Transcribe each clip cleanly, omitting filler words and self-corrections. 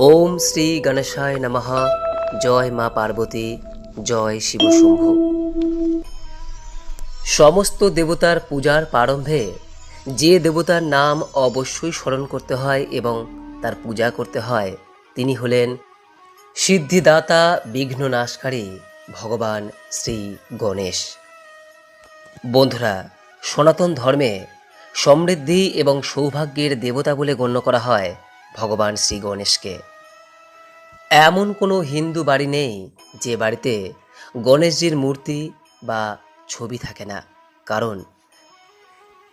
ওম শ্রী গণেশায় নমঃ। জয় মা পার্বতী, জয় শিব শম্ভু। সমস্ত দেবতার পূজার প্রারম্ভে যে দেবতার নাম অবশ্যই স্মরণ করতে হয় এবং তার পূজা করতে হয় তিনি হলেন সিদ্ধিদাতা, বিঘ্ননাশকারী ভগবান শ্রী গণেশ। বন্ধুরা, সনাতন ধর্মে সমৃদ্ধি এবং সৌভাগ্যের দেবতা বলে গণ্য করা হয় ভগবান শ্রী গণেশকে। এমন কোনো হিন্দু বাড়ি নেই যে বাড়িতে গণেশজির মূর্তি বা ছবি থাকে না, কারণ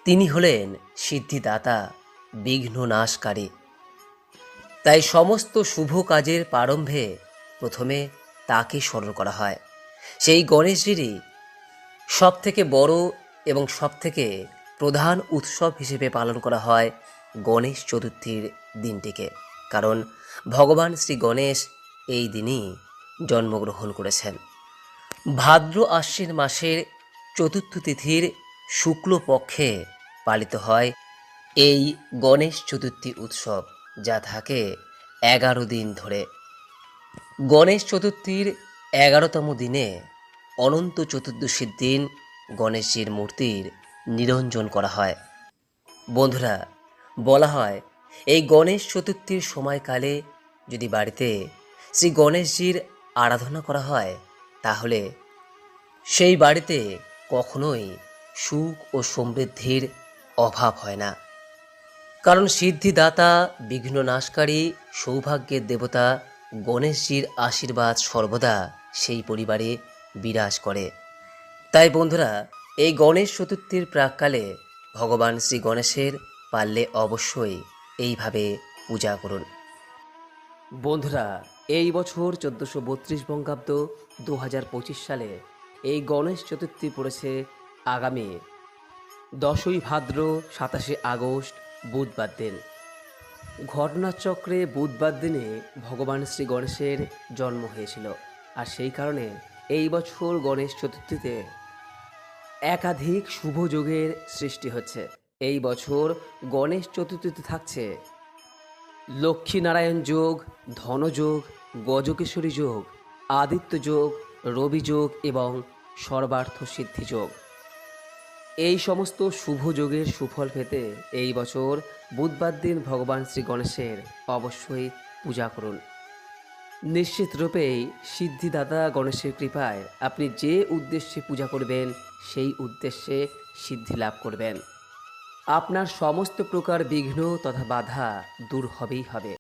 তিনি হলেন সিদ্ধিদাতা, বিঘ্ন নাশকারী। তাই সমস্ত শুভ কাজের প্রারম্ভে প্রথমে তাকে স্মরণ করা হয়। সেই গণেশজিরই সব থেকে বড় এবং সব থেকে প্রধান উৎসব হিসেবে পালন করা হয় গণেশ চতুর্থীর দিনটিকে, কারণ ভগবান শ্রী গণেশ এই দিনই জন্মগ্রহণ করেছেন। ভাদ্র আশ্বিন মাসের চতুর্থ তিথির শুক্লপক্ষে পালিত হয় এই গণেশ চতুর্থী উৎসব, যা থাকে 11 দিন ধরে। গণেশ চতুর্থীর 11তম দিনে অনন্ত চতুর্দশীর দিন গণেশজির মূর্তির নিরঞ্জন করা হয়। বন্ধুরা, বলা হয় এই গণেশ চতুর্থীর সময়কালে যদি বাড়িতে শ্রী গণেশজির আরাধনা করা হয় তাহলে সেই বাড়িতে কখনোই সুখ ও সমৃদ্ধির অভাব হয় না, কারণ সিদ্ধিদাতা, বিঘ্ননাশকারী, সৌভাগ্যের দেবতা গণেশজির আশীর্বাদ সর্বদা সেই পরিবারে বিরাজ করে। তাই বন্ধুরা, এই গণেশ চতুর্থীর প্রাককালে ভগবান শ্রী গণেশের পারলে অবশ্যই এইভাবে পূজা করুন। বন্ধুরা, এই বছর 1432 বঙ্গাব্দ 2025 সালে এই গণেশ চতুর্থী পড়েছে আগামী 10ই ভাদ্র 27শে আগস্ট বুধবার দিন। ঘটনাচক্রে বুধবার দিনে ভগবান শ্রী গণেশের জন্ম হয়েছিল, আর সেই কারণে এই বছর গণেশ চতুর্থীতে একাধিক শুভ যোগের সৃষ্টি হচ্ছে। এই বছর গণেশ চতুর্থীতে থাকছে লক্ষ্মীনারায়ণ যোগ, ধনযোগ, গজকেশরী যোগ, আদিত্য যোগ, রবি যোগ এবং সর্বার্থ সিদ্ধি যোগ। এই সমস্ত শুভ যোগের সুফল পেতে এই বছর বুধবার দিন ভগবান শ্রী গণেশের অবশ্যই পূজা করুন। নিশ্চিত রূপেই সিদ্ধিদাতা গণেশের কৃপায় আপনি যে উদ্দেশ্যে পূজা করবেন সেই উদ্দেশ্যে সিদ্ধি লাভ করবেন। আপনার সমস্ত প্রকার বিঘ্ন তথা বাধা দূর হবেই হবে।